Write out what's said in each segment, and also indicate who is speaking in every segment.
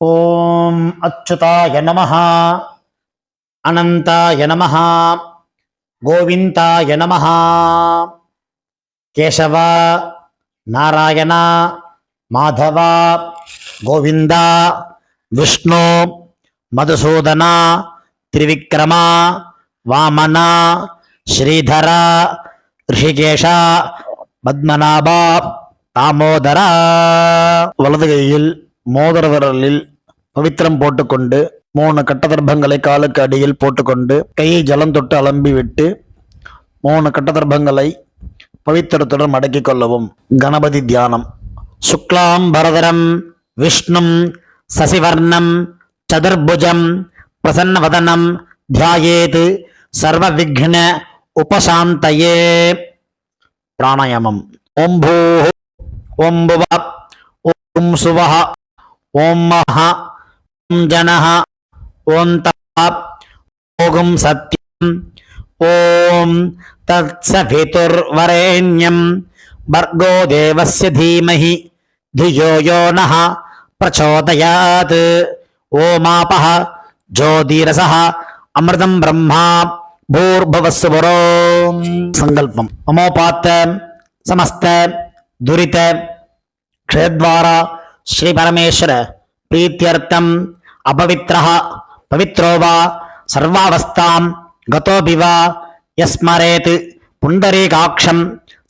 Speaker 1: ஓம் அச்சுதாய நமஹ, அனந்தாய நமஹ, கோவிந்தாய நமஹ. கேசவ, நாராயண, மாதவ, கோவிந்தா, விஷ்ணு, மதுசூதன, திரிவிக்ரம, வாமன, ஸ்ரீதர, ரிஷிகேஷ, பத்மநாப, தாமோதர. வலது கையில் மோதிர விரலில் பவித்திரம் போட்டுக்கொண்டு 3 கட்டதர்பங்களை காலுக்கு அடியில் போட்டுக்கொண்டு கையை ஜலம் தொட்டு அலம்பி விட்டு 3 கட்டதர்பங்களை பவித்திரத்துடன் மடக்கிக் கொள்ளவும். கணபதி தியானம். சுக்லாம் பரதரம் விஷ்ணும் சசிவர்ணம் சதுர்புஜம் பிரசன்னவதனம் தியாயேத் சர்வ விக்ன உபசாந்தயே. பிராணாயாமம். ஓம் பூ ஓம் புவ ஓம் சுவஹ ஓம் மஹ ஓம் ஜனஹ ஓம் தப ஓம் சத்யம் ஓம் தத்சவிதுர்வரேண்யம் பர்கோ தேவஸ்ய தீமஹி धियो यो नः प्रचोदयात्. ओमापः ज्योतिरसः अमृतं ब्रह्मा भूर्भुवस्सुवरो. संकल्पम. अमोपात समस्त दुरित क्षेत्रद्वारा श्री परमेश्वर प्रीत्यर्थम अपवित्रः पवित्रो वा सर्वावस्थां गतोऽपि वा यस्मरेत् पुण्डरीकाक्षं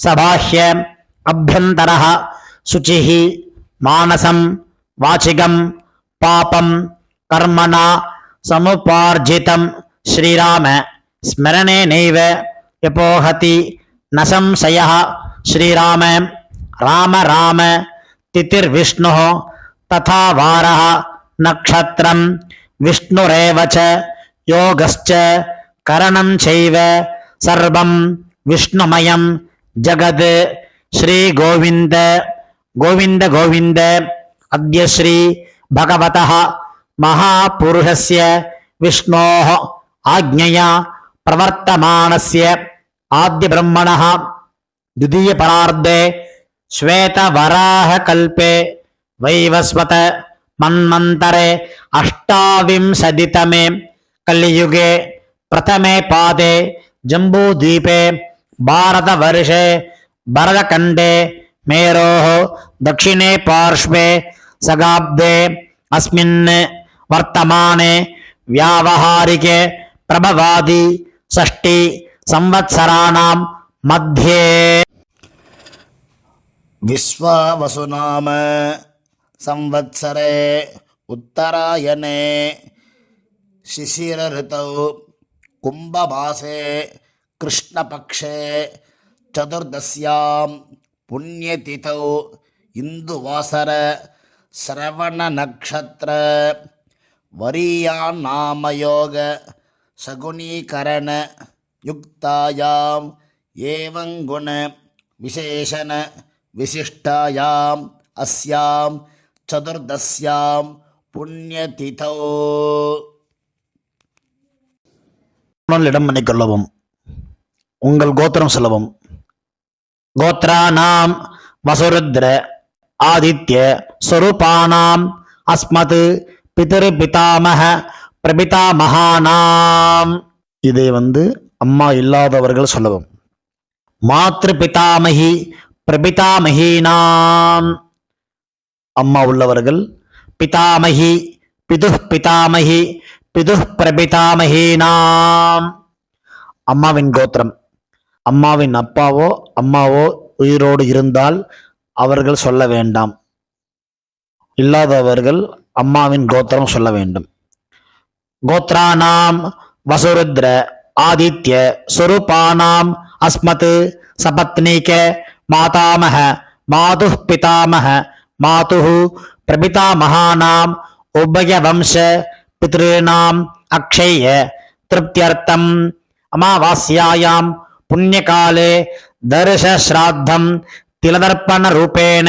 Speaker 1: सबाह्य अभ्यन्तरः शुचिः मानसं वाचिकं पापं कर्मणा समुपार्जितं श्रीराम स्मरणेनैव यपोहति न संशयः. श्रीराम राम राम तिथिर्विष्णुः तथा वारः नक्षत्रं विष्णुरेव च योगश्च करणं चैव सर्वं विष्णुमयं जगत्. श्री गोविंद गोविंद गोविंद. अद्य श्री भगवतः महापुरुषस्य विष्णोः आज्ञया प्रवर्तमानस्य आद्य ब्रह्मणः द्वितीय परार्धे श्वेतवराहकल्पे वैवस्वत मन्वन्तरे अष्टाविंशतितमे कलियुगे प्रथमे पादे जम्बूद्वीपे भारतवर्षे भरतखण्डे मेरोः दक्षिणे पार्श्वे सगाब्दे अस्मिन् वर्तमाने व्यावहारिके प्रभवादि षष्टि संवत्सराणां मध्ये
Speaker 2: विश्वावसुनाम संवत्सरे उत्तरायणे शिशिर ऋतौ कुंभमासे कृष्णपक्षे चतुर्दश्यां पुण्यतिथौ इंदुवासर श्रवण नक्षत्र वरीयान्नामयोग सगुणीकरण युक्तायां एवं गुण विशेषण विशिष्टायां अस्यां चतुर्दश्यां पुण्यतिथौ.
Speaker 1: இடம் பண்ணிக்கொள்ளவும். உங்கள் கோத்திரம் சொல்லவும். கோத்ரானாம் வசுருத்ர ஆதித்ய ஸ்வரூபானாம் அஸ்மத் பிதர் பிதாமக பிரபிதாமகானாம். இதை அம்மா இல்லாதவர்கள் சொல்லவும். மாத்ரு பிதாமகி பிரபிதாமகீனாம். அம்மா உள்ளவர்கள் பிதாமகி பிதுஹ் பிதாமகி பிதுஹ் பிரபிதாமகீனாம். அம்மாவின் கோத்திரம். அம்மாவின் அப்பாவோ அம்மாவோ உயிரோடு இருந்தால் அவர்கள் சொல்ல வேண்டாம். இல்லாதவர்கள் அம்மாவின் கோத்திரம் சொல்ல வேண்டும். கோத்ரானாம் வசுருத்ர ஆதித்ய ஸ்வரூபானாம் அஸ்மத் சபத்னீக மாதாமக மாதுஹ் பிதாமக மாதுஹ் பிரபிதாமகானாம் உபயவம்ச பித்ருணாம் அக்ஷய திருப்தியர்த்தம் அமாவாஸ்யாயாம் புண்ணியகாலே தர்ஷஸ்ராத்தம் திலதர்ப்பண ரூபேண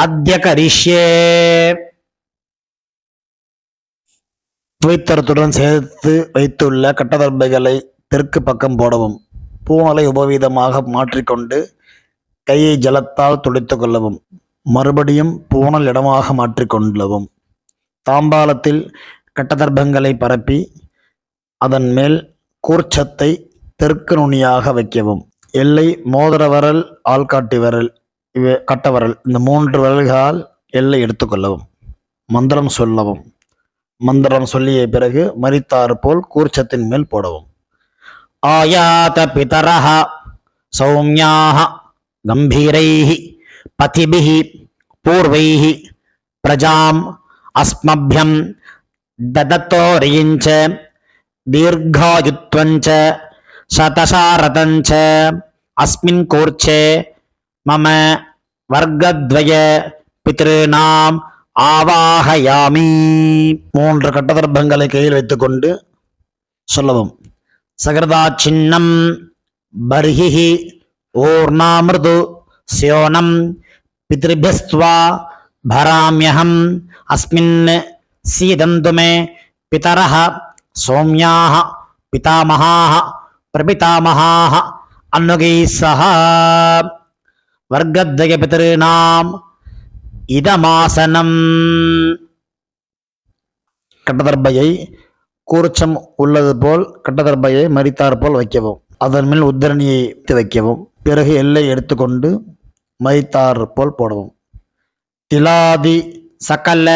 Speaker 1: அத்ய கரிஷ்யே. பவித்திரத்துடன் சேர்த்து வைத்துள்ள கட்டதர்பைகளை தெற்கு பக்கம் போடவும். பூனலை உபவீதமாக மாற்றிக்கொண்டு கையை ஜலத்தால் துடைத்து கொள்ளவும். மறுபடியும் பூனல் இடமாக மாற்றிக்கொள்ளவும். தாம்பாலத்தில் கட்டதர்பங்களை பரப்பி அதன் மேல் கூர்ச்சத்தை தெற்கு நுனியாக வைக்கவும். எல்லை மோதிர விரல், ஆள்காட்டி விரல், கட்டவரல் இந்த 3 விரல்களால் எல்லை எடுத்துக்கொள்ளவும். மந்திரம் சொல்லவும். மந்திரம் சொல்லிய பிறகு மரித்தாறு போல் கூர்ச்சத்தின் மேல் போடவும். ஆயாத பிதரஹ சௌமியாக கம்பீரைஹி பதிபிஹி பூர்வைஹி பிரஜாம் அஸ்மப்யம் ததத்தோரியஞ்ச தீர்காயுத்வஞ்ச சதசாரதஞ்ச அஸ்மின் கூர்ச்சே மம வர்க்கத்வய பித்ருநாம் ஆவாஹயாமி. 3 கட்டதர்பங்களை கையில் வைத்துக்கொண்டு சொல்லவும். சகிருதா சின்னம் பர்ஹிஹி ஊர்ணாமிருது ஸ்யோனம் பித்ருபியஸ்த்வா பராம்யஹம் அஸ்மின் சீதந்து மே பிதரஹ சௌம்யாஹ பிதாமஹாஹ பிரபிதாமஹாஹ அன்னுகைः சஹ வர்க்கத்வய பித்ருநாம் இதமாசனம். கட்டதர்பையை கூர்ச்சம் உள்ளது போல் கட்டதர்பையை மரித்தார் போல் வைக்கவும். அதன் மேல் உத்தரணியை வைக்கவும். பிறகு எல்லை எடுத்துக்கொண்டு மரித்தார் போல் போடவும். திலாதி சகல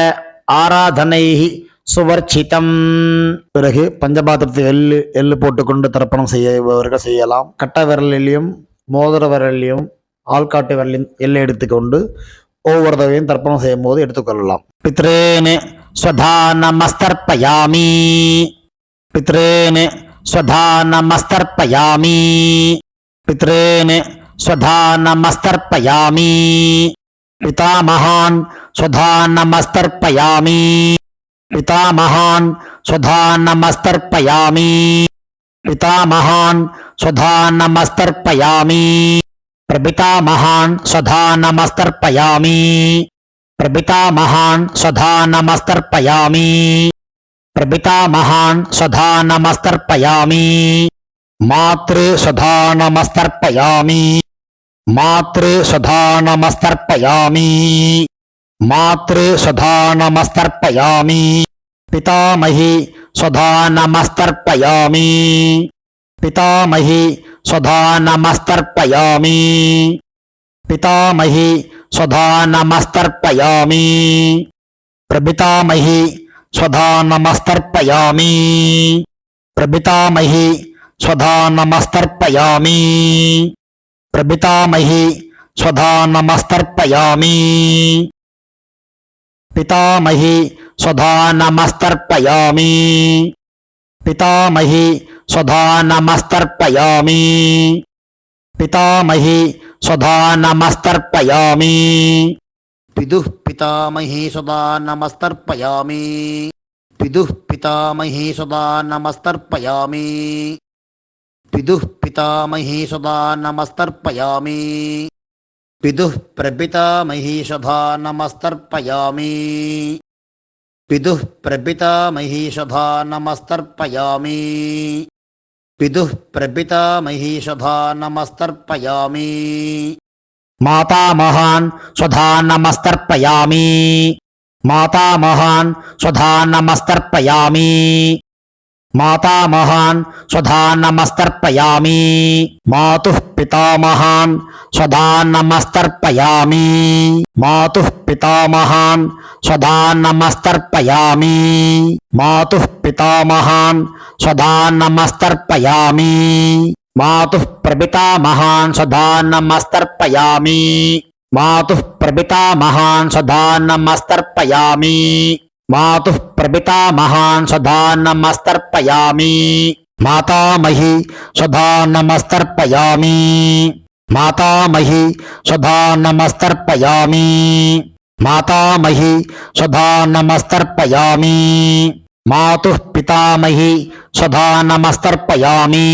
Speaker 1: ஆராதனைஹி சுவர்ச்சிதம். பிறகு பஞ்சபாத்திரத்தை எள்ளு போட்டுக்கொண்டு தர்ப்பணம் செய்யவர்கள் செய்யலாம். கட்ட விரலிலையும் மோதிர விரலிலையும் ஆள்காட்டு விரலையும் எல்லை எடுத்துக்கொண்டு ஒவ்வொரு தடவையும் தர்ப்பணம் செய்யும் போது எடுத்துக்கொள்ளலாம். பித்ரேனு ஸ்வதானமஸ்தர்ப்பயாமி. பித்ரேனு ஸ்வதானமஸ்தர்ப்பயாமி. பித்ரேனு ஸ்வதானமஸ்தர்ப்பயாமி. பிதாமகான் ஸ்வதானமஸ்தர்ப்பயாமி. பிதாமகான் ஸ்வதானமஸ்தர்ப்பயாமி. பிதாமகான் ஸ்வதானமஸ்தர்ப்பயாமி. பிரபிதாமகான் ஸ்வதானமஸ்தர்ப்பயாமி. பிரபிதாமகான் ஸ்வதானமஸ்தர்ப்பயாமி. பிரபிதாமகான் ஸ்வதானமஸ்தர்ப்பயாமி. மாத்ரு ஸ்வதானமஸ்தர்ப்பயாமி. மாத்ரு ஸ்வதானமஸ்தர்ப்பயாமி. மாத்ரு ஸ்வதானமஸ்தர்ப்பயாமி. பிதாமஹி ஸ்வதானமஸ்தர்ப்பயாமி. பிதாமஹி ஸ்வதானமஸ்தர்ப்பயாமி. பிதாமஹி ஸ்வதானமஸ்தர்ப்பயாமி. பிரபிதாமஹி ஸ்வதானமஸ்தர்ப்பயாமி. பிரபிதாமஹி ஸ்வதானமஸ்தர்ப்பயாமி. பிரபிதாமஹி ஸ்வதானமஸ்தர்ப்பயாமி. பிதாமஹி ஸ்வதானமஸ்தர்ப்பயாமி. பிதாமஹி ஸ்வதானமஸ்தர்ப்பயாமி. பிதாமஹி ஸ்வதானமஸ்தர்ப்பயாமி. பிதுः பிதாமஹி ஸ்வதானமஸ்தர்ப்பயாமி. பிதுः பிதாமஹி ஸ்வதானமஸ்தர்ப்பயாமி. பிதுः பிதாமஹி ஸ்வதானமஸ்தர்ப்பயாமி. பிதுः பிரபிதாமஹி ஸ்வதானமஸ்தர்ப்பயாமி. பிதுः பிரபிதாமஹி ஸ்வதானமஸ்தர்ப்பயாமி. பிதுः பிரபிதாமஹி ஸ்வதானமஸ்தர்ப்பயாமி. மாதாமகான் ஸ்வதானமஸ்தர்ப்பயாமி. மாதாமகான் ஸ்வதானமஸ்தர்ப்பயாமி. மாதாமகான் ஸ்வதானமஸ்தர்ப்பயாமி. மாதுः பிதாமகான் ஸ்வதானமஸ்தர்ப்பயாமி. மாதுः பிதாமகான் ஸ்வதானமஸ்தர்ப்பயாமி. மாதுः பிதாமகான் ஸ்வதானமஸ்தர்ப்பயாமி. மாதுः பிரபிதாமகான் ஸ்வதானமஸ்தர்ப்பயாமி. மாதுः பிரபிதாமகான் ஸ்வதானமஸ்தர்ப்பயாமி. மாதுः பிரபிதாமகான் ஸ்வதானமஸ்தர்ப்பயாமி. மாதாமஹி ஸ்வதானமஸ்தர்ப்பயாமி. மாதாமஹி ஸ்வதானமஸ்தர்ப்பயாமி. மாதாமஹி ஸ்வதானமஸ்தர்ப்பயாமி. மாதுः பிதாமஹி ஸ்வதானமஸ்தர்ப்பயாமி.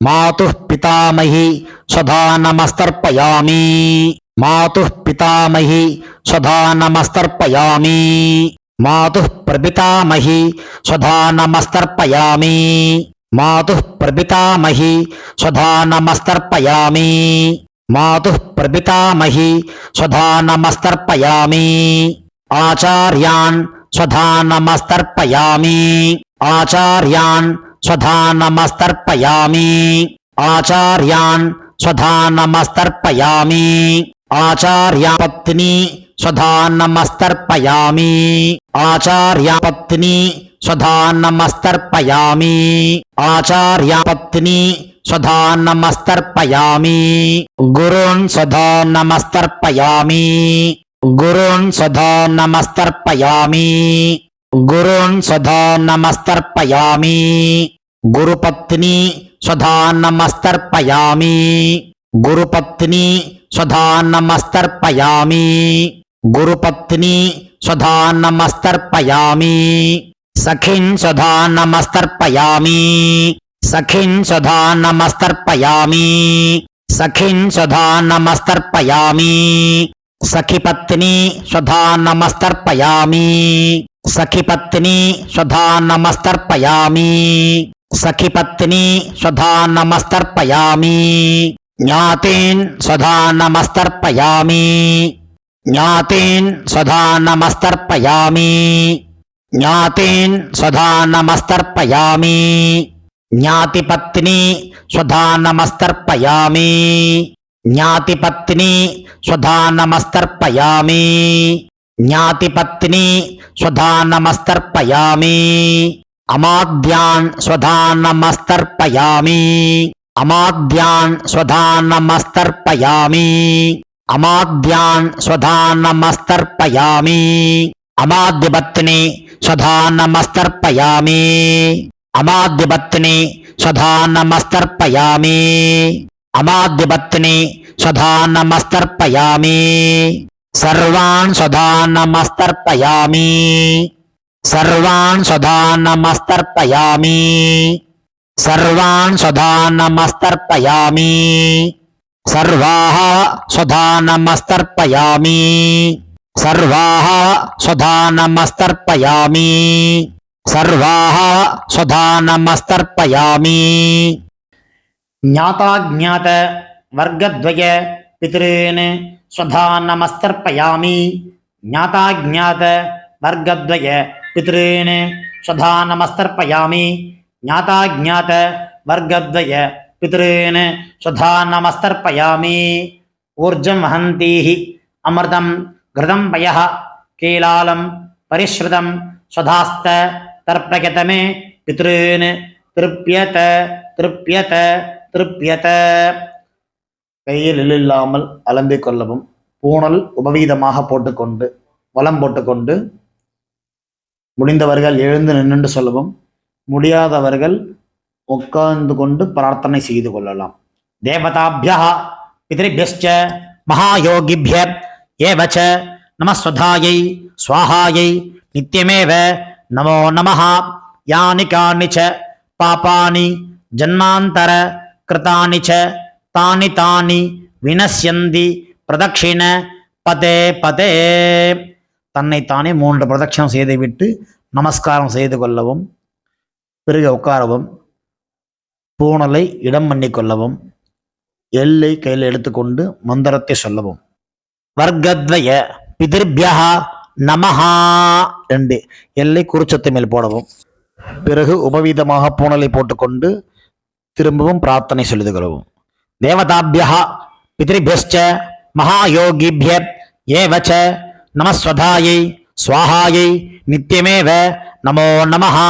Speaker 1: மாதுः பிதாமஹி ஸ்வதானமஸ்தர்ப்பயாமி. மாதுः பிதாமஹி ஸ்வதானமஸ்தர்ப்பயாமி. மாதுः பிரபிதாமஹி ஸ்வதானமஸ்தர்ப்பயாமி. மாதுः பிரபிதாமஹி ஸ்வதானமஸ்தர்ப்பயாமி. மாதுः பிரபிதாமஹி ஸ்வதானமஸ்தர்ப்பயாமி. ஆச்சார்யான் स्वधा नमस्तर्पयामि आचार्यान् स्वधा नमस्तर्पयामि आचार्यान् स्वधा नमस्तर्पयामि आचार्या पत्नी स्वधा नमस्तर्पयामि आचार्या पत्नी स्वधा नमस्तर्पयामि आचार्या पत्नी स्वधा नमस्तर्पयामि गुरून् स्वधा नमस्तर्पयामि गुरून् स्वधा नमस्तर्पयामि गुरून् स्वधा नमस्तर्पयामि गुरुपत्नी स्वधा नमस्तर्पयामि गुरुपत्नी स्वधा नमस्तर्पयामि गुरुपत्नी स्वधा नमस्तर्पयामि सखीन् स्वधा नमस्तर्पयामि सखीन् स्वधा नमस्तर्पयामि सखीन् स्वधा नमस्तर्पयामि सखीपत्नी स्वधा नमस्तर्पयामि सखीपत्नी स्वधा नमस्तर्पयामि सखीपत्नी स्वधा नमस्तर्पयामि ज्ञातीन् स्वधा नमस्तर्पयामि ज्ञातीन् स्वधा नमस्तर्पयामि ज्ञातीन् स्वधा नमस्तर्पयामि ज्ञातिपत्नी स्वधा नमस्तर्पयामि ज्ञातिपत्नी स्वधा नमस्तर्पयामि ज्ञातिपत्नी स्वधा नमस्तर्पयामि अमाद्यान् स्वधा नमस्तर्पयामि अमाद्यान् स्वधा नमस्तर्पयामि अमाद्यान् स्वधा नमस्तर्पयामि अमाद्यपत्नी स्वधा नमस्तर्पयामि अमाद्यपत्नी स्वधा नमस्तर्पयामि अमाद्यपत्नी स्वधा नमस्तर्पयामि सर्वान् स्वधा नमस्तर्पयामि सर्वान् स्वधा नमस्तर्पयामि सर्वान् स्वधा नमस्तर्पयामि सर्वाः स्वधा नमस्तर्पयामि सर्वाः स्वधा नमस्तर्पयामि सर्वाः स्वधा नमस्तर्पयामि ज्ञाता ज्ञात वर्गद्वय पितॄन् स्वधा नमस्तर्पयामि ज्ञाता ज्ञात वर्गद्वय पितॄन् स्वधा नमस्तर्पयामि ज्ञाता ज्ञात वर्गद्वय पितॄन् स्वधा नमस्तर्पयामि ऊर्जं वहन्तीः अमृतं घृतं पयः कीलालं परिश्रुतं स्वधास्त तर्पयत मे पितॄन् திருப்பியத திருப்பியத திருப்பியத கையில் இல்லாமல் அலம்பிக் கொள்ளவும் பூணல் உபவீதமாக போட்டுக்கொண்டு வலம் போட்டுக்கொண்டு முடிந்தவர்கள் எழுந்து நின்று சொல்லவும் முடியாதவர்கள் உட்கார்ந்து கொண்டு பிரார்த்தனை செய்து கொள்ளலாம் தேவதாபியா பிதரிபியஸ்ச மகாயோகிபிய ஏவச்ச நமஸ்வதாயை ஸ்வாஹாயை நித்யமேவ நமோ நமஹ யானி கானிச்ச பாபானி ஜன்மாந்தர கிருதானி ச தானி தானி வினஸ்யந்தி பிரதட்சிண பதே பதே தன்னைத்தானே 3 பிரதட்சணம் செய்துவிட்டு நமஸ்காரம் செய்து கொள்ளவும் பிறகு உட்காரவும் பூணலை இடம் பண்ணி கொள்ளவும் எல்லை கையில் எடுத்துக்கொண்டு மந்திரத்தை சொல்லவும் வர்க்கத்வய பிதிர்பியா நமஹா 2 எல்லை குறிச்சத்து மேல் போடவும் பிறகு உபவீதமாக பூணலை போட்டுக்கொண்டு திரும்பவும் பிரார்த்தனை சொல்லிது கொள்ளவும் தேவதாபியா பிதிர்பியஸ்ச மகாயோகிபிய ஏவச்ச நமஸ்வதாயை ஸ்வாஹாயை நித்யமேவ நமோ நமஹா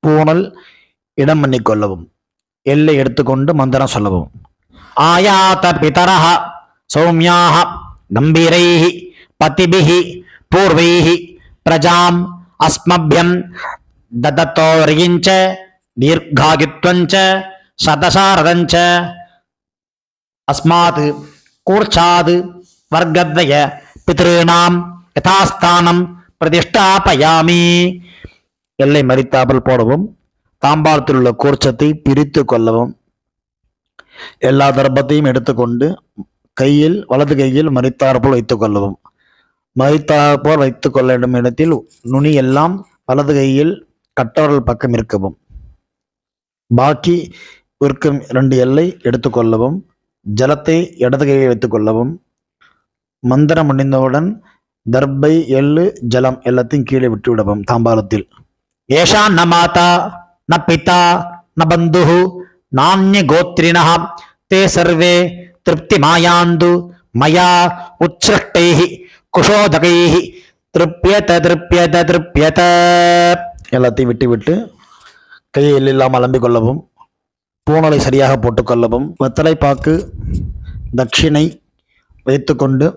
Speaker 1: பூணல் இடம் பண்ணிக்கொள்ளவும் எல்லை எடுத்துக்கொண்டு மந்திரம் சொல்லவும் ஆயாத பிதரஹ சௌமியாக கம்பீரைஹி பதிபிஹி பூர்வைஹி பிரஜாம் அஸ்மபியம் ததத்தோரியஞ்ச தீர்காகித்வஞ்ச சதசாரதஞ்ச அஸ்மாத் கூர்ச்சாத் வர்க்கத்வய பித்ருணாம் யதாஸ்தானம் பிரதிஷ்டாபயாமி எல்லை மறித்தாமல் போடவும் தாம்பாளத்தில் உள்ள கூர்ச்சத்தை பிரித்து கொள்ளவும் எல்லா தர்ப்பத்தையும் எடுத்துக்கொண்டு கையில் வலது கையில் மறித்தாற்போல் வைத்துக் கொள்ளவும் மறித்தாற்போல் வைத்துக் கொள்ள வேண்டும் இடத்தில் நுனி எல்லாம் வலது கையில் கட்டவரல் பக்கம் இருக்கவும் பாக்கி இருக்கும் 2 எல்லை எடுத்துக்கொள்ளவும் ஜலத்தை இடது கையில் வைத்துக் கொள்ளவும் மந்திரம் முடிந்தவுடன் தர்பை, எள்ளு, ஜலம் எல்லாத்தையும் கீழே விட்டு விடவும் தாம்பாளத்தில். ஏஷா ந மாதா ந பிதா ந பந்து நானிய கோத்ரிண தே சர்வே திருப்தி மாயாந்து மயா உச்சிருஷ்டை குஷோதகை திருப்பியத திருப்பியத திருப்பியத. எல்லாத்தையும் விட்டு விட்டு கையை இல்லாமல் அலம்பிக் கொள்ளவும். பூணலை சரியாக போட்டுக்கொள்ளவும். வெத்தலை பாக்கு தட்சிணை வைத்துக்கொண்டு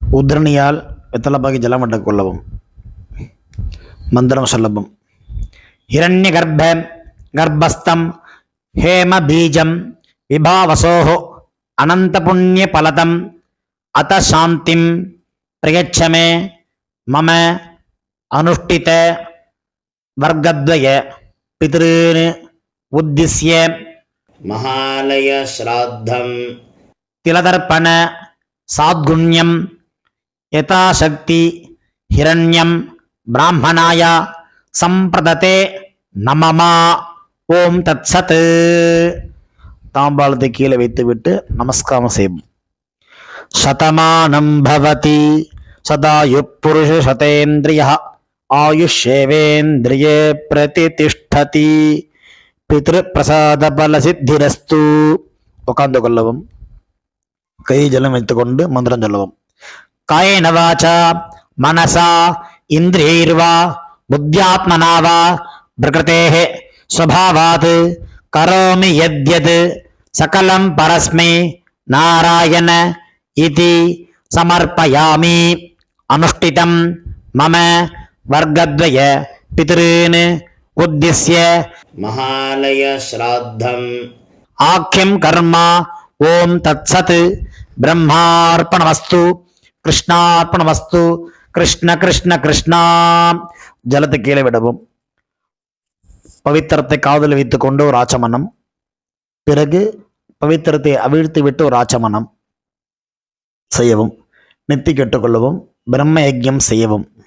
Speaker 1: உத்ரணியால் வெத்தலை பாக்கி ஜலம் விட்டுக் கொள்ளவும். மந்திரம் சொல்லவும். ஹிரண்ய கர்ப்ப கர்ப்பஸ்தம் ஹேம பீஜம் விபாவசோஹோ அனந்த புண்ணிய பலதம் அத சாந்திம் பிரயச்சமே மம அனுஷ்டித வர்க்கத்வய பித்ருன் உத்திஸ்ய
Speaker 2: மகாலய ஸ்ராத்தம்
Speaker 1: திலதர்ப்பண சாத்குண்யம் யதாசக்தி ஹிரண்யம் பிராமணாய சம்பிரததே நமமா. ஓம் தத் சத். தாம்பாளத்தை கீழே வைத்துவிட்டு நமஸ்காரம் செய்வோம். சதமானம் பவதி சதாயு புருஷ சதேந்திரிய ஆயுஷேவேந்திரியே பிரதிதிஷ்டதி பித்ரு பிரசாத பல சித்திரஸ்து. உட்கார்ந்து கொள்ளவும். கை ஜலம் வைத்துக்கொண்டு மந்திரம் சொல்லவும். காயேன வாசா மனசா இந்திரியைர்வா புத்தியாத்மனா வா பிரகிருதேஹ ஸ்வபாவாத் கரோமி யத்யத் சகலம் பரஸ்மை நாராயண இதி சமர்ப்பயாமி. அனுஷ்டிதம் மம வர்க்கத்வய பித்ருன் உத்திஸ்ய
Speaker 2: மகாலய ஸ்ராத்தம்
Speaker 1: ஆக்கியம் கர்மா. ஓம் தத் சத். பிரம்மார்ப்பணமஸ்து கிருஷ்ணார்ப்பணமஸ்து. கிருஷ்ண கிருஷ்ண கிருஷ்ணா. ஜலத்தை கீழே விடவும். பவித்திரத்தை காதில் வைத்துக் கொண்டு ஒரு ஆச்சமனம். பிறகு பவித்திரத்தை அவிழ்த்து விட்டு ஒரு ஆச்சமனம் செய்யவும். நெத்தி கெட்டுக்கொள்ளவும். பிரம்ம யஜ்யம் செய்யவும்.